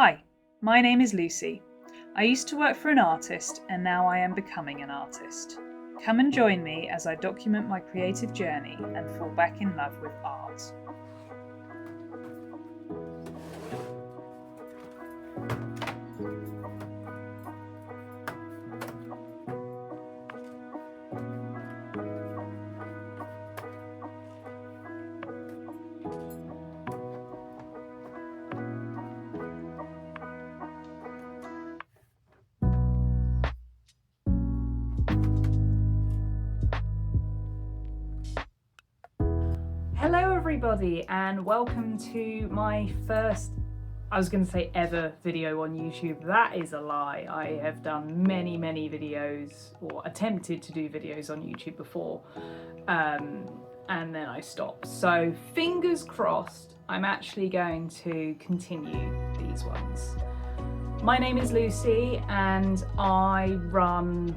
Hi, my name is Lucy. I used to work for an artist and now I am becoming an artist. Come and join me as I document my creative journey and fall back in love with art. Hello everybody and welcome to my first, I was going to say ever video on YouTube. That is a lie. I have done many videos or attempted to do videos on YouTube before and then I stopped. So fingers crossed I'm actually going to continue these ones. My name is Lucy and I run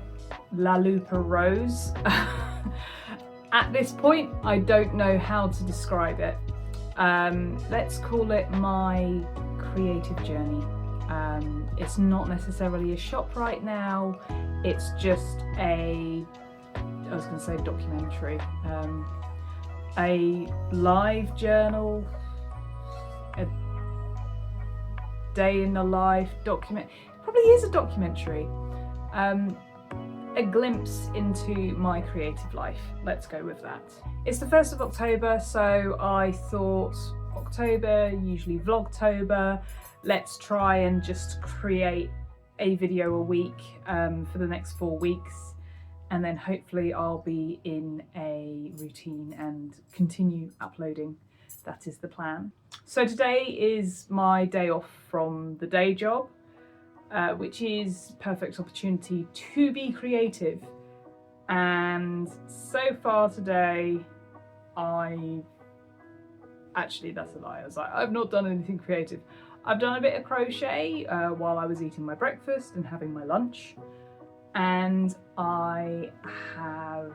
Lupa Rose. At this point, I don't know how to describe it. Let's call it my creative journey. It's not necessarily a shop right now. It's just I was going to say documentary, a live journal, a day in the life document. Probably is a documentary. A glimpse into my creative life. Let's go with that. It's the 1st of October, so I thought October, usually Vlogtober, let's try and just create a video a week for the next 4 weeks, and then hopefully I'll be in a routine and continue uploading. That is the plan. So today is my day off from the day job. Which is perfect opportunity to be creative, and so far today actually that's a lie. I was like, I've not done anything creative. I've done a bit of crochet while I was eating my breakfast and having my lunch, and I have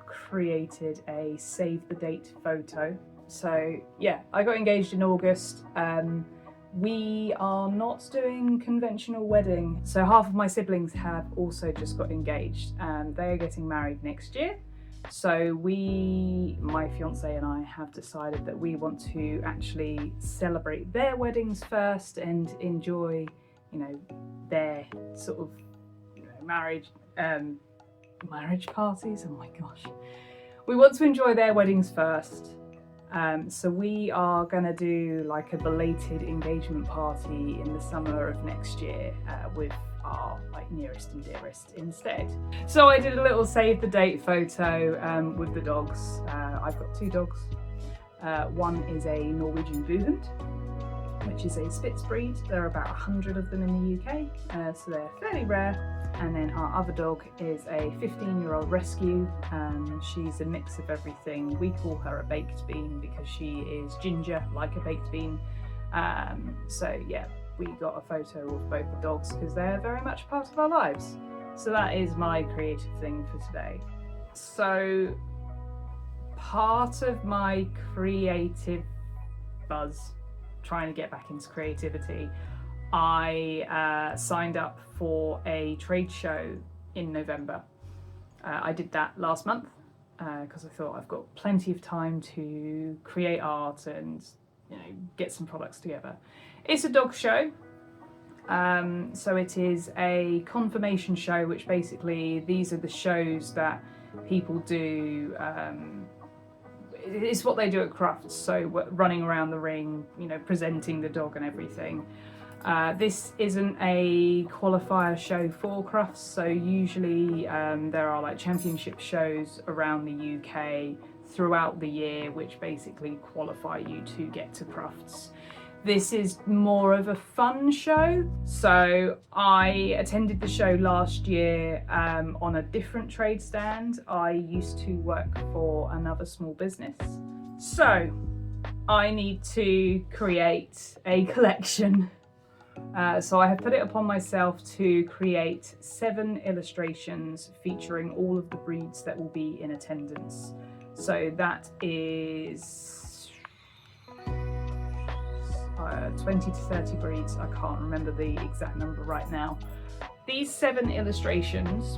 created a save the date photo. So yeah, I got engaged in August. We are not doing conventional wedding, so half of my siblings have also just got engaged and they are getting married next year. So my fiance and I have decided that we want to actually celebrate their weddings first and enjoy, their sort of marriage parties. Oh my gosh. We want to enjoy their weddings first. So we are going to do like a belated engagement party in the summer of next year with our nearest and dearest instead. So I did a little save the date photo with the dogs. I've got 2 dogs. One is a Norwegian Boohund, which is a Spitz breed. There are about 100 of them in the UK, so they're fairly rare. And then our other dog is a 15-year-old rescue. She's a mix of everything. We call her a baked bean because she is ginger like a baked bean. So yeah, we got a photo of both the dogs because they're very much part of our lives. So that is my creative thing for today. So part of my creative buzz, trying to get back into creativity, I signed up for a trade show in November. I did that last month because I thought I've got plenty of time to create art and get some products together. It's a dog show, so it is a confirmation show, which basically these are the shows that people do. It's what they do at Crufts, so running around the ring, presenting the dog and everything. This isn't a qualifier show for Crufts, so usually there are like championship shows around the UK throughout the year which basically qualify you to get to Crufts. This is more of a fun show, so I attended the show last year on a different trade stand. I used to work for another small business, so I need to create a collection. So I have put it upon myself to create 7 illustrations featuring all of the breeds that will be in attendance. So that is, 20 to 30 breeds. I can't remember the exact number right now. These 7 illustrations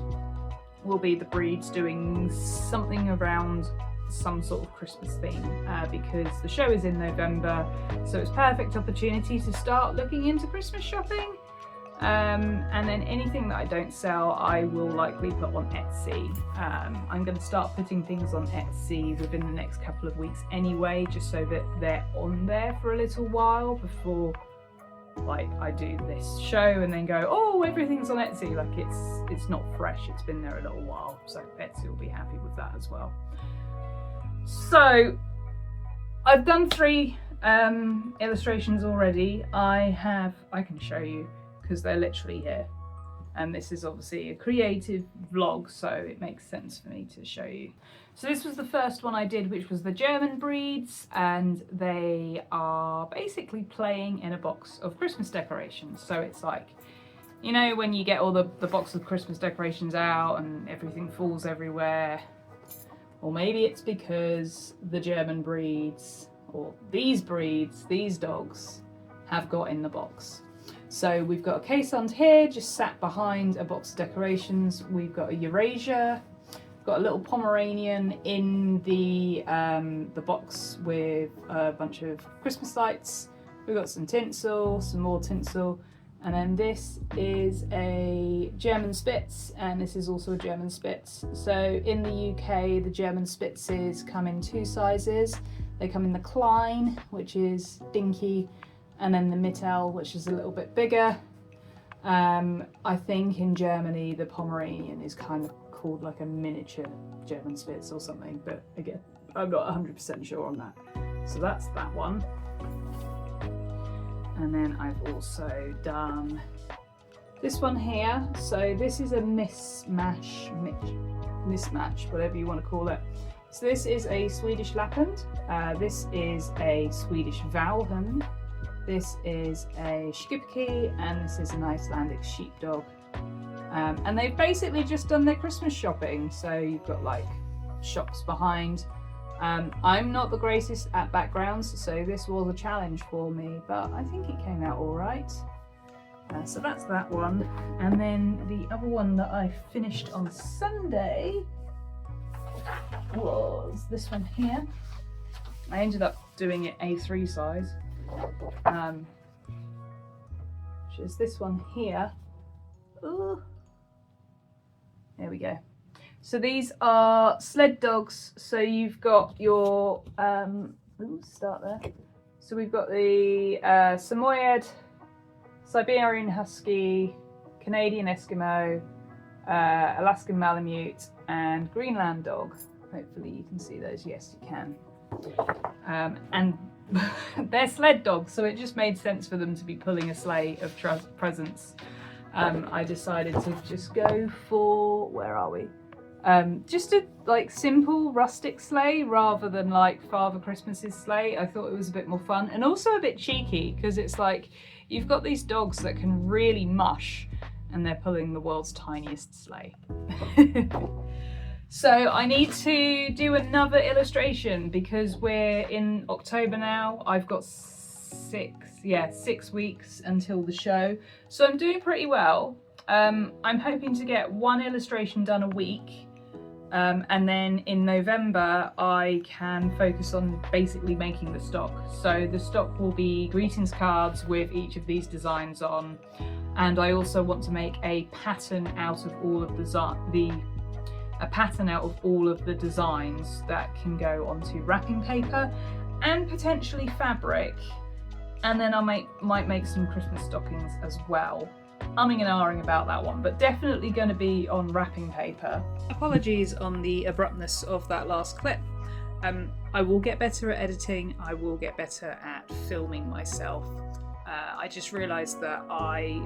will be the breeds doing something around some sort of Christmas theme, because the show is in November, so it's perfect opportunity to start looking into Christmas shopping. And then anything that I don't sell, I will likely put on Etsy. I'm going to start putting things on Etsy within the next couple of weeks anyway, just so that they're on there for a little while before like I do this show and then go, oh, everything's on Etsy. Like it's not fresh, it's been there a little while, so Etsy will be happy with that as well. So I've done 3 illustrations already. I can show you because they're literally here, and this is obviously a creative vlog, so it makes sense for me to show you. So this was the first one I did, which was the German breeds, and they are basically playing in a box of Christmas decorations. So it's like, you know, when you get all the box of Christmas decorations out and everything falls everywhere, or maybe it's because the German breeds, or these breeds, these dogs, have got in the box. So we've got a caissons here, just sat behind a box of decorations. We've got a Eurasia, got a little Pomeranian in the box with a bunch of Christmas lights. We've got some tinsel, some more tinsel, and then this is a German Spitz, and this is also a German Spitz. So in the UK, the German Spitzes come in 2 sizes. They come in the Klein, which is dinky, and then the Mittel, which is a little bit bigger. I think in Germany the Pomeranian is kind of called like a miniature German Spitz or something, but again, I'm not 100% sure on that. So that's that one. And then I've also done this one here. So this is a mismatch, whatever you want to call it. So this is a Swedish Lapland. This is a Swedish Valhund. This is a Schipke, and this is an Icelandic sheepdog. And they've basically just done their Christmas shopping. So you've got like shops behind. I'm not the greatest at backgrounds, so this was a challenge for me, but I think it came out all right. So that's that one. And then the other one that I finished on Sunday was this one here. I ended up doing it A3 size. Which is this one here. Ooh. There we go. So these are sled dogs. So you've got your start there. So we've got the Samoyed, Siberian Husky, Canadian Eskimo, Alaskan Malamute, and Greenland dog. Hopefully you can see those. Yes, you can. And they're sled dogs, so it just made sense for them to be pulling a sleigh of presents. I decided to just go for, where are we? Just a like simple rustic sleigh rather than like Father Christmas's sleigh. I thought it was a bit more fun and also a bit cheeky, because it's like you've got these dogs that can really mush and they're pulling the world's tiniest sleigh. So I need to do another illustration because we're in October now. I've got 6 weeks until the show. So I'm doing pretty well. I'm hoping to get 1 illustration done a week. And then in November, I can focus on basically making the stock. So the stock will be greetings cards with each of these designs on. And I also want to make a pattern out of all of the designs that can go onto wrapping paper and potentially fabric. And then I might make some Christmas stockings as well. Umming and ahhing about that one, but definitely going to be on wrapping paper. Apologies on the abruptness of that last clip. I will get better at editing. I will get better at filming myself. I just realised that I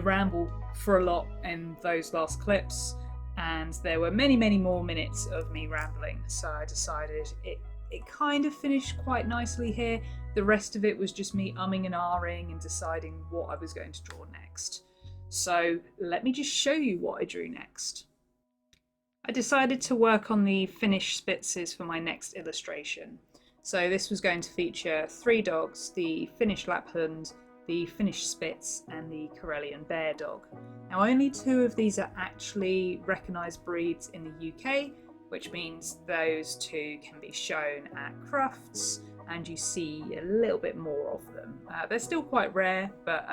ramble for a lot in those last clips, and there were many more minutes of me rambling, so I decided it kind of finished quite nicely here. The rest of it was just me umming and ahhing and deciding what I was going to draw next. So let me just show you what I drew next. I decided to work on the finished Spitzes for my next illustration. So this was going to feature 3 dogs, the Finnish Lapland, the Finnish Spitz and the Karelian Bear Dog. Now only 2 of these are actually recognised breeds in the UK, which means those 2 can be shown at crufts and you see a little bit more of them. They're still quite rare, but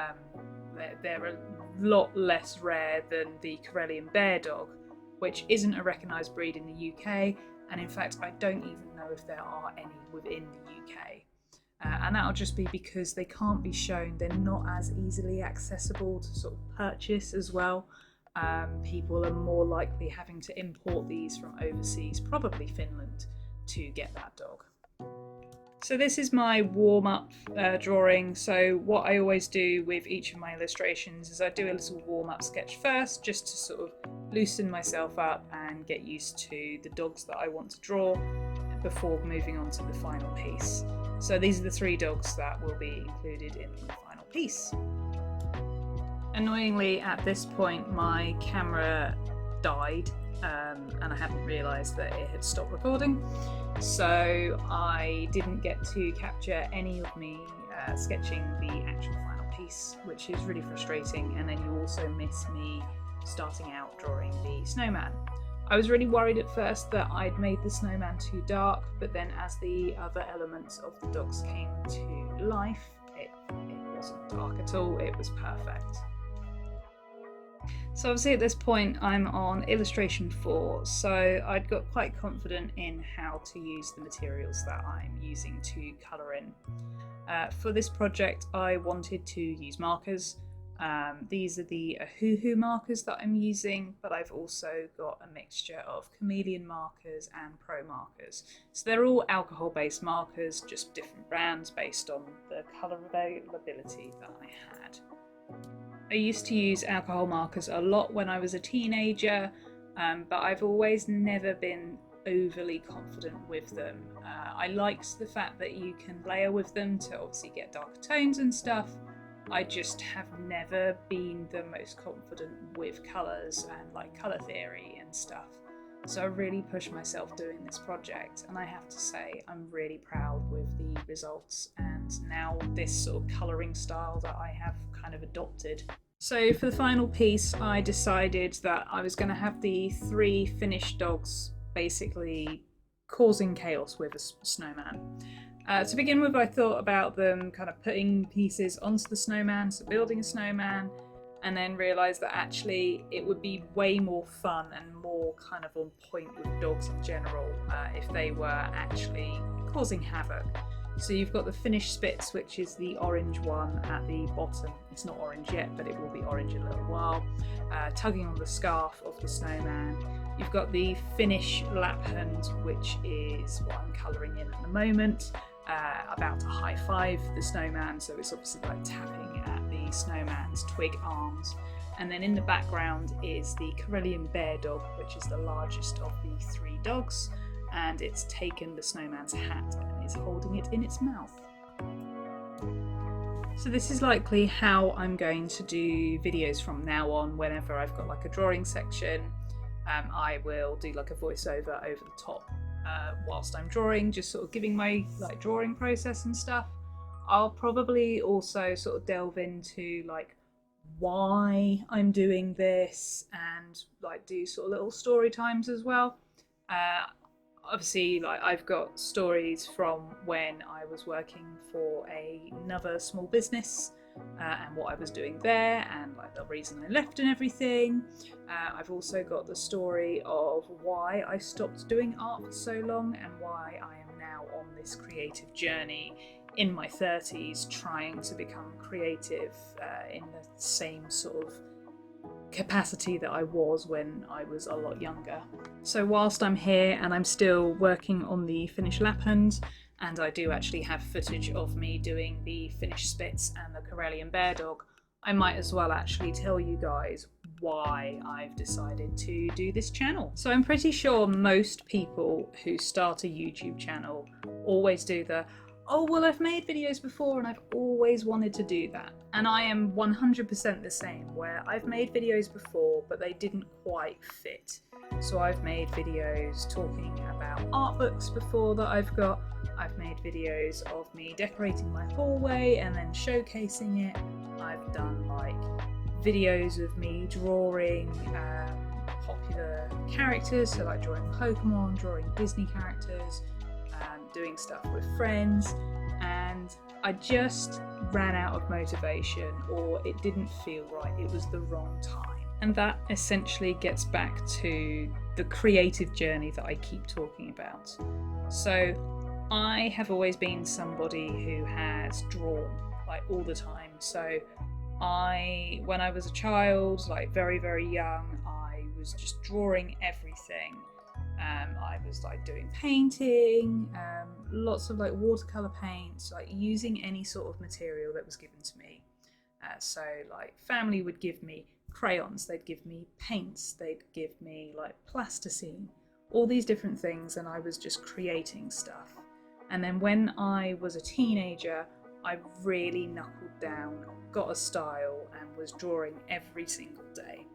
they're a lot less rare than the Karelian Bear Dog, which isn't a recognised breed in the UK, and in fact I don't even know if there are any within the UK. And that'll just be because they can't be shown, they're not as easily accessible to sort of purchase as well. People are more likely having to import these from overseas, probably Finland, to get that dog. So this is my warm-up drawing. So what I always do with each of my illustrations is I do a little warm-up sketch first, just to sort of loosen myself up and get used to the dogs that I want to draw before moving on to the final piece. So these are the 3 dogs that will be included in the final piece. Annoyingly, at this point my camera died and I hadn't realised that it had stopped recording, so I didn't get to capture any of me sketching the actual final piece, which is really frustrating, and then you also miss me starting out drawing the snowman. I was really worried at first that I'd made the snowman too dark, but then as the other elements of the dogs came to life, it wasn't dark at all, it was perfect. So obviously at this point I'm on illustration 4, so I'd got quite confident in how to use the materials that I'm using to colour in. For this project I wanted to use markers. These are the Ahuhu markers that I'm using, but I've also got a mixture of chameleon markers and pro markers. So they're all alcohol-based markers, just different brands based on the colour availability that I had. I used to use alcohol markers a lot when I was a teenager, but I've always never been overly confident with them. I liked the fact that you can layer with them to obviously get darker tones and stuff. I just have never been the most confident with colours and like colour theory and stuff. So I really pushed myself doing this project, and I have to say I'm really proud with the results and now this sort of colouring style that I have kind of adopted. So for the final piece I decided that I was going to have the 3 Finnish dogs basically causing chaos with a snowman. To begin with, I thought about them kind of putting pieces onto the snowman, so building a snowman, and then realised that actually it would be way more fun and more kind of on point with dogs in general if they were actually causing havoc. So you've got the Finnish Spitz, which is the orange one at the bottom. It's not orange yet, but it will be orange in a little while, tugging on the scarf of the snowman. You've got the Finnish Lapland, which is what I'm colouring in at the moment. About to high five the snowman, so it's obviously like tapping at the snowman's twig arms. And then in the background is the Karelian Bear Dog, which is the largest of the 3 dogs, and it's taken the snowman's hat and is holding it in its mouth. So this is likely how I'm going to do videos from now on. Whenever I've got like a drawing section, I will do like a voiceover over the top whilst I'm drawing, just sort of giving my like drawing process and stuff. I'll probably also sort of delve into like why I'm doing this and like do sort of little story times as well. Obviously, like I've got stories from when I was working for another small business and what I was doing there and like the reason I left and everything. I've also got the story of why I stopped doing art for so long and why I am now on this creative journey in my 30s trying to become creative in the same sort of capacity that I was when I was a lot younger. So whilst I'm here and I'm still working on the Finnish Lapland, and I do actually have footage of me doing the Finnish Spitz and the Karelian Bear Dog, I might as well actually tell you guys why I've decided to do this channel. So I'm pretty sure most people who start a YouTube channel always do the, oh, well, I've made videos before and I've always wanted to do that. And I am 100% the same, where I've made videos before, but they didn't quite fit. So I've made videos talking about art books before that I've got. I've made videos of me decorating my hallway and then showcasing it. I've done like videos of me drawing popular characters, so like drawing Pokemon, drawing Disney characters, doing stuff with friends, and I just ran out of motivation, or it didn't feel right, it was the wrong time. And that essentially gets back to the creative journey that I keep talking about. So I have always been somebody who has drawn like all the time. So when I was a child, like very, very young, I was just drawing everything. I was like doing painting, lots of like watercolor paints, like using any sort of material that was given to me. So like family would give me crayons, they'd give me paints, they'd give me like plasticine, all these different things, and I was just creating stuff. And then when I was a teenager, I really knuckled down, got a style, and was drawing every single day.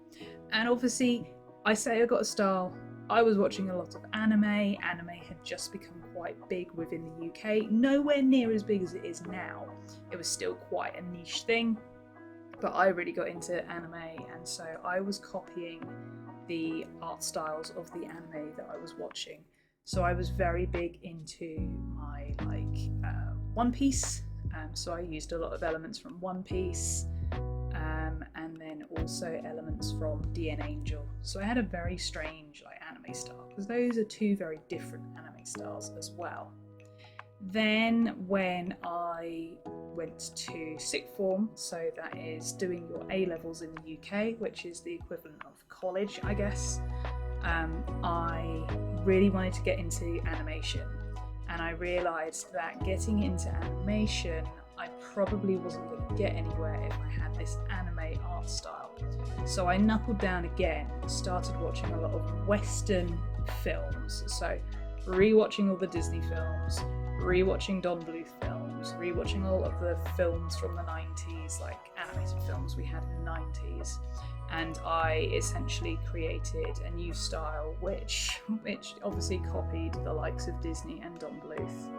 And obviously, I say I got a style, I was watching a lot of anime. Anime had just become quite big within the UK, nowhere near as big as it is now. It was still quite a niche thing, but I really got into anime, and so I was copying the art styles of the anime that I was watching. So I was very big into my One Piece, so I used a lot of elements from One Piece, and then also elements from DN Angel. So I had a very strange like anime style, because those are two very different anime styles as well. Then when I went to sixth form, so that is doing your A levels in the UK, which is the equivalent of college, I guess, I really wanted to get into animation, and I realised that getting into animation, I probably wasn't going to get anywhere if I had this anime art style. So I knuckled down again, started watching a lot of Western films, so rewatching all the Disney films, rewatching Don Bluth films, rewatching all of the films from the 90s, like animated films we had in the 90s, and I essentially created a new style which obviously copied the likes of Disney and Don Bluth.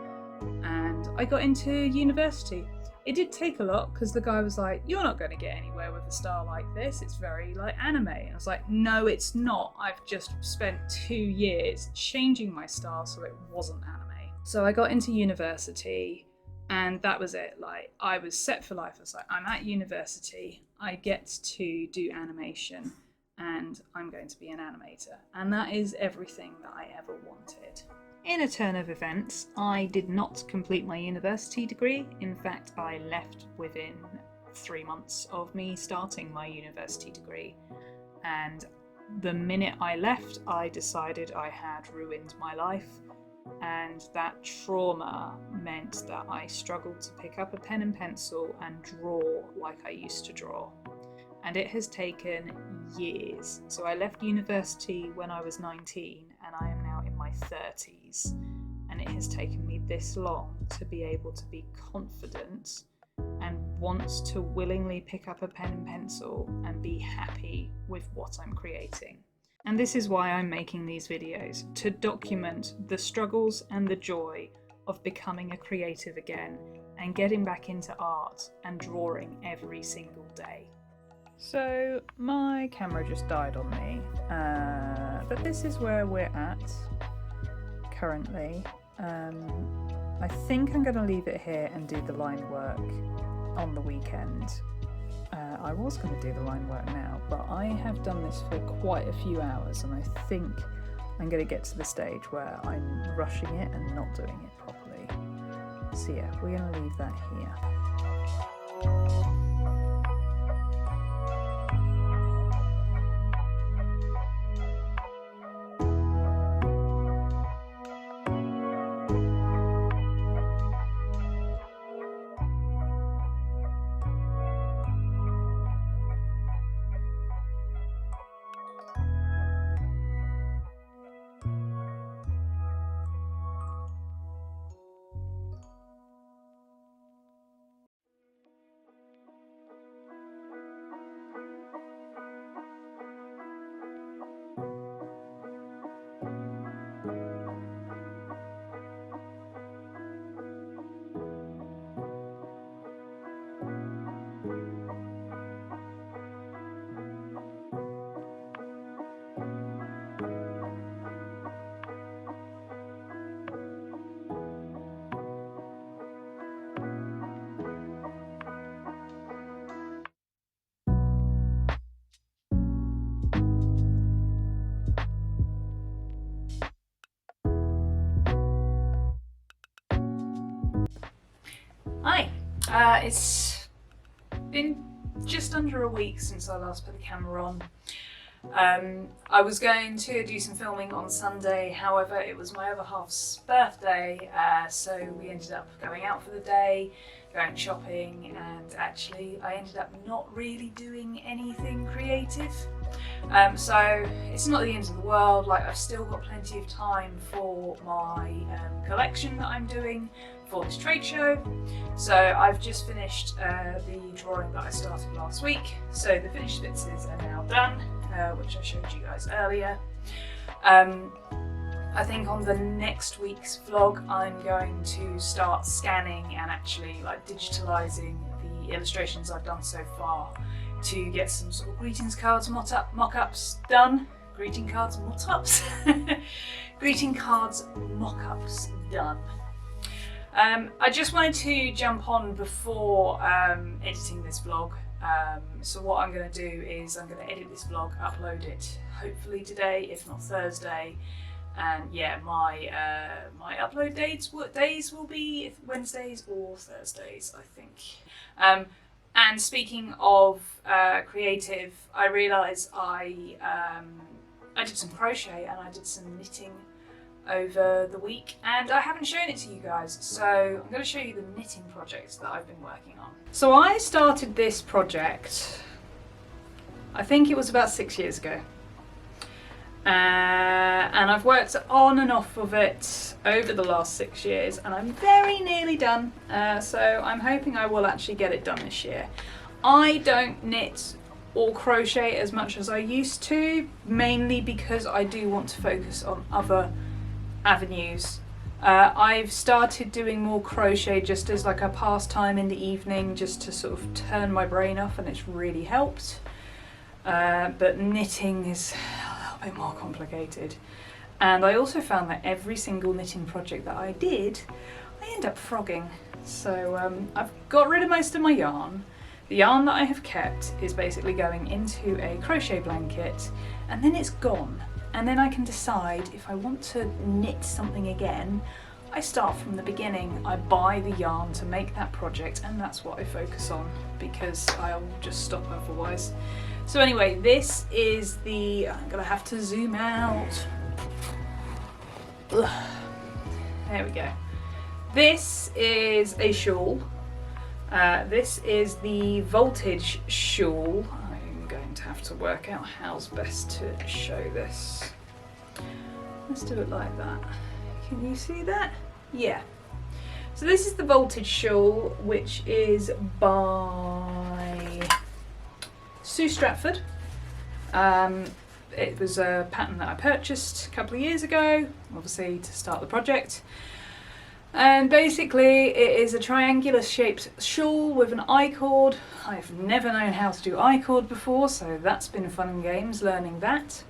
And I got into university. It did take a lot, because the guy was like, you're not going to get anywhere with a style like this, it's very like anime. And I was like, no, it's not. I've just spent 2 years changing my style so it wasn't anime. So I got into university, and that was it. Like, I was set for life. I was like, I'm at university, I get to do animation, and I'm going to be an animator. And that is everything that I ever wanted. In a turn of events, I did not complete my university degree. In fact, I left within 3 months of me starting my university degree. And the minute I left, I decided I had ruined my life. And that trauma meant that I struggled to pick up a pen and pencil and draw like I used to draw. And it has taken years. So I left university when I was 19, and I am now in my 30s. And it has taken me this long to be able to be confident and want to willingly pick up a pen and pencil and be happy with what I'm creating. And this is why I'm making these videos, to document the struggles and the joy of becoming a creative again and getting back into art and drawing every single day. So my camera just died on me, but this is where we're at currently. I think I'm going to leave it here and do the line work on the weekend. I was going to do the line work now, but I have done this for quite a few hours, and I think I'm going to get to the stage where I'm rushing it and not doing it properly. So yeah, we're going to leave that here. Hi, it's been just under a week since I last put the camera on. I was going to do some filming on Sunday, however it was my other half's birthday, so we ended up going out for the day, going shopping, and actually I ended up not really doing anything creative. So it's not the end of the world. Like, I've still got plenty of time for my collection that I'm doing for this trade show. So I've just finished the drawing that I started last week. So the finished bits are now done, which I showed you guys earlier. I think on the next week's vlog I'm going to start scanning and actually like digitalising the illustrations I've done so far to get some sort of greetings cards mock-ups done. Greeting cards mock-ups? Greeting cards mock-ups done. I just wanted to jump on before editing this vlog. So what I'm going to do is I'm going to edit this vlog, upload it hopefully today, if not Thursday. And yeah, my upload days will be Wednesdays or Thursdays, I think. And speaking of creative, I realised I did some crochet and I did some knitting over the week, and I haven't shown it to you guys, so I'm going to show you the knitting projects that I've been working on. So I started this project, I think it was about 6 years ago. And I've worked on and off of it over the last 6 years, and I'm very nearly done, so I'm hoping I will actually get it done this year. I don't knit or crochet as much as I used to, mainly because I do want to focus on other avenues. I've started doing more crochet just as like a pastime in the evening, just to sort of turn my brain off, and it's really helped. But knitting is a bit more complicated, and I also found that every single knitting project that I did, I end up frogging. So I've got rid of most of my yarn. The yarn that I have kept is basically going into a crochet blanket, and then it's gone, and then I can decide if I want to knit something again. I start from the beginning. I buy the yarn to make that project, and that's what I focus on, because I'll just stop otherwise. So anyway, this is the, I'm gonna have to zoom out. Ugh. There we go. This is a shawl. This is the voltage shawl. I'm going to have to work out how's best to show this. Let's do it like that. Can you see that? Yeah. So this is the voltage shawl, which is by Sue Stratford. It was a pattern that I purchased a couple of years ago, obviously to start the project. And basically it is a triangular shaped shawl with an I-cord. I've never known how to do I-cord before, so that's been fun and games learning that.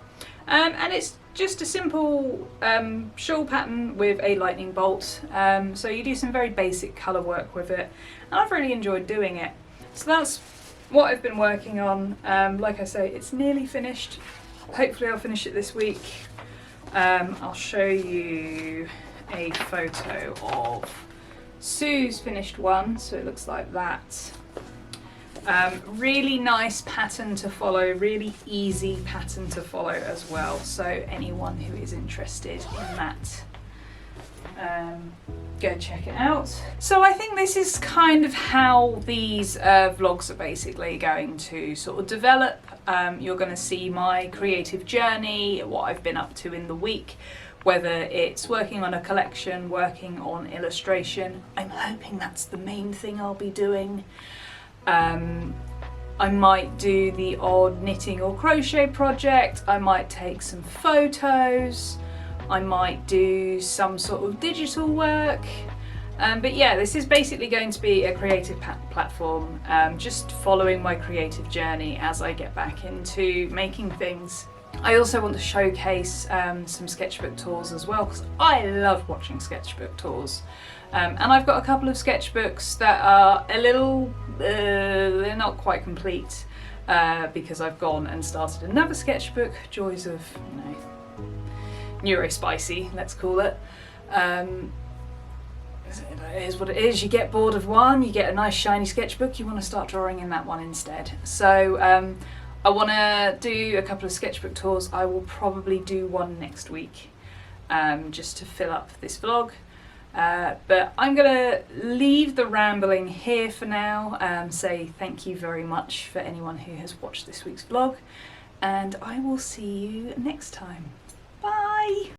And it's just a simple shawl pattern with a lightning bolt. So you do some very basic colour work with it, and I've really enjoyed doing it. So that's what I've been working on. Like I say, it's nearly finished. Hopefully I'll finish it this week. I'll show you a photo of Sue's finished one, so it looks like that. Really nice pattern to follow, really easy pattern to follow as well, so anyone who is interested in that, go check it out. So I think this is kind of how these vlogs are basically going to sort of develop. You're going to see my creative journey, what I've been up to in the week, whether it's working on a collection, working on illustration. I'm hoping that's the main thing I'll be doing. I might do the odd knitting or crochet project, I might take some photos, I might do some sort of digital work. But yeah, this is basically going to be a creative platform, just following my creative journey as I get back into making things. I also want to showcase some sketchbook tours as well, because I love watching sketchbook tours. And I've got a couple of sketchbooks that are a little, they're not quite complete, because I've gone and started another sketchbook, joys of, you know, neurospicy, let's call it. it is what it is. You get bored of one, you get a nice shiny sketchbook, you want to start drawing in that one instead. So I want to do a couple of sketchbook tours. I will probably do one next week, just to fill up this vlog. But I'm going to leave the rambling here for now, say thank you very much for anyone who has watched this week's vlog, and I will see you next time. Bye!